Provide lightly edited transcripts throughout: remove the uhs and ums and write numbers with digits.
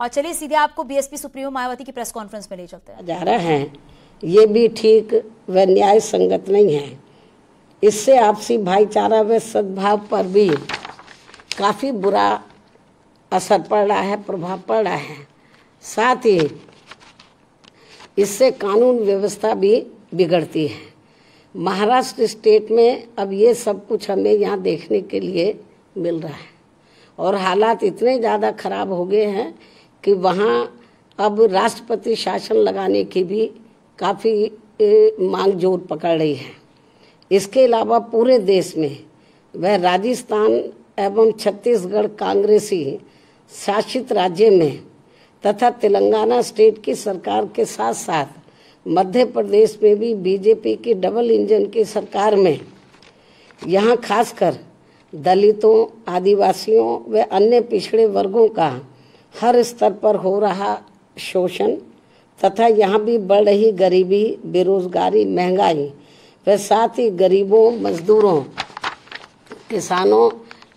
और चलिए सीधे आपको बीएसपी सुप्रीमो मायावती की प्रेस कॉन्फ्रेंस में ले चलते हैं। जा रहा है ये भी ठीक व न्याय संगत नहीं है। इससे आपसी भाईचारा व सद्भाव पर भी काफी बुरा असर पड़ रहा है, प्रभाव पड़ रहा है। साथ ही इससे कानून व्यवस्था भी बिगड़ती है। महाराष्ट्र स्टेट में अब ये सब कुछ हमें यहाँ देखने के लिए मिल रहा है और हालात इतने ज़्यादा खराब हो गए हैं कि वहाँ अब राष्ट्रपति शासन लगाने की भी काफ़ी मांग जोर पकड़ रही है। इसके अलावा पूरे देश में वह राजस्थान एवं छत्तीसगढ़ कांग्रेसी शासित राज्य में तथा तेलंगाना स्टेट की सरकार के साथ साथ मध्य प्रदेश में भी बीजेपी की डबल इंजन की सरकार में यहाँ खासकर दलितों, आदिवासियों व अन्य पिछड़े वर्गों का हर स्तर पर हो रहा शोषण तथा यहाँ भी बढ़ रही गरीबी, बेरोजगारी, महंगाई व साथ ही गरीबों, मजदूरों, किसानों,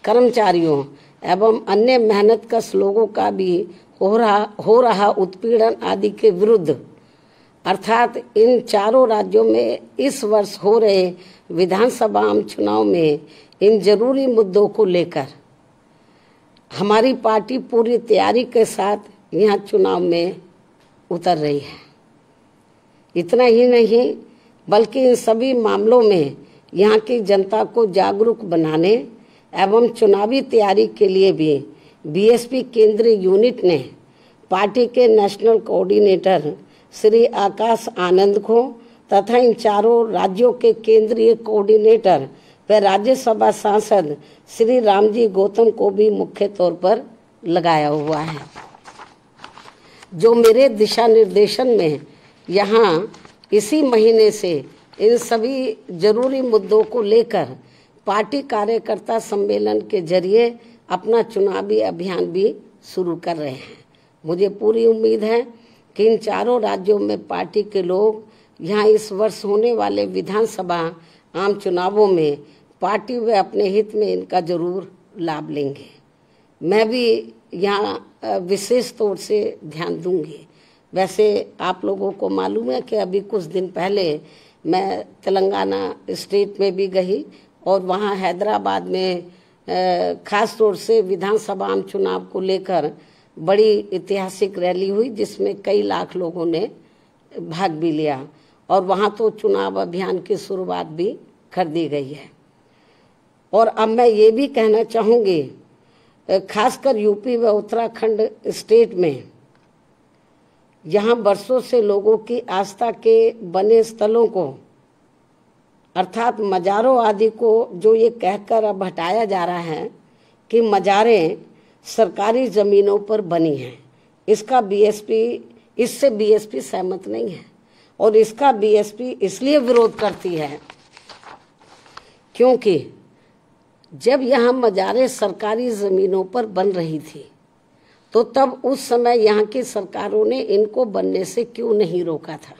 कर्मचारियों एवं अन्य मेहनतकश लोगों का भी हो रहा उत्पीड़न आदि के विरुद्ध अर्थात इन चारों राज्यों में इस वर्ष हो रहे विधानसभा आम चुनाव में इन जरूरी मुद्दों को लेकर हमारी पार्टी पूरी तैयारी के साथ यहाँ चुनाव में उतर रही है। इतना ही नहीं बल्कि इन सभी मामलों में यहाँ की जनता को जागरूक बनाने एवं चुनावी तैयारी के लिए भी बीएसपी केंद्रीय यूनिट ने पार्टी के नेशनल कोऑर्डिनेटर श्री आकाश आनंद को तथा इन चारों राज्यों के केंद्रीय कोऑर्डिनेटर व राज्यसभा सांसद श्री रामजी गौतम को भी मुख्य तौर पर लगाया हुआ है, जो मेरे दिशा निर्देशन में यहाँ इसी महीने से इन सभी जरूरी मुद्दों को लेकर पार्टी कार्यकर्ता सम्मेलन के जरिए अपना चुनावी अभियान भी शुरू कर रहे हैं। मुझे पूरी उम्मीद है कि इन चारों राज्यों में पार्टी के लोग यहाँ इस वर्ष होने वाले विधानसभा आम चुनावों में पार्टी व अपने हित में इनका जरूर लाभ लेंगे। मैं भी यहाँ विशेष तौर से ध्यान दूंगी। वैसे आप लोगों को मालूम है कि अभी कुछ दिन पहले मैं तेलंगाना स्टेट में भी गई और वहाँ हैदराबाद में खास तौर से विधानसभा आम चुनाव को लेकर बड़ी ऐतिहासिक रैली हुई जिसमें कई लाख लोगों ने भाग भी लिया और वहाँ तो चुनाव अभियान की शुरुआत भी कर दी गई है। और अब मैं ये भी कहना चाहूँगी खासकर यूपी व उत्तराखंड स्टेट में यहाँ बरसों से लोगों की आस्था के बने स्थलों को अर्थात मज़ारों आदि को जो ये कहकर अब हटाया जा रहा है कि मज़ारें सरकारी ज़मीनों पर बनी हैं, इससे बीएसपी सहमत नहीं है और इसका बीएसपी इसलिए विरोध करती है क्योंकि जब यहाँ मज़ारें सरकारी ज़मीनों पर बन रही थी तो तब उस समय यहाँ की सरकारों ने इनको बनने से क्यों नहीं रोका था।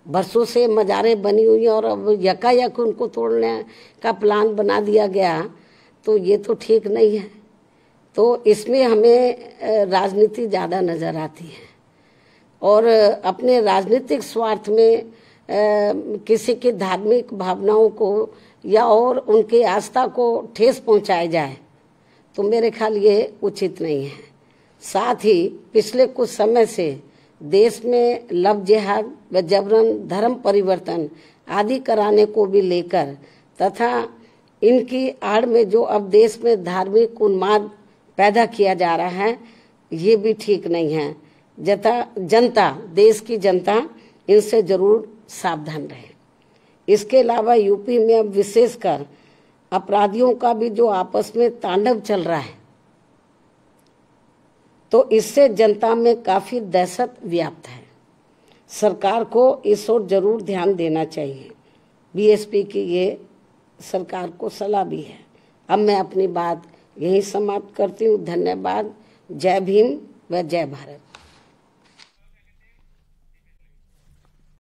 बरसों से मज़ारें बनी हुई और अब यकायक उनको तोड़ने का प्लान बना दिया गया तो ये तो ठीक नहीं है। तो इसमें हमें राजनीति ज़्यादा नज़र आती है और अपने राजनीतिक स्वार्थ में किसी की धार्मिक भावनाओं को या और उनकी आस्था को ठेस पहुंचाया जाए तो मेरे ख्याल ये उचित नहीं है। साथ ही पिछले कुछ समय से देश में लव जिहाद व जबरन धर्म परिवर्तन आदि कराने को भी लेकर तथा इनकी आड़ में जो अब देश में धार्मिक उन्माद पैदा किया जा रहा है ये भी ठीक नहीं है। देश की जनता इनसे जरूर सावधान रहे। इसके अलावा यूपी में अब विशेषकर अपराधियों का भी जो आपस में तांडव चल रहा है तो इससे जनता में काफ़ी दहशत व्याप्त है। सरकार को इस ओर जरूर ध्यान देना चाहिए। बीएसपी की ये सरकार को सलाह भी है। अब मैं अपनी बात यहीं समाप्त करती हूँ। धन्यवाद। जय भीम व जय भारत।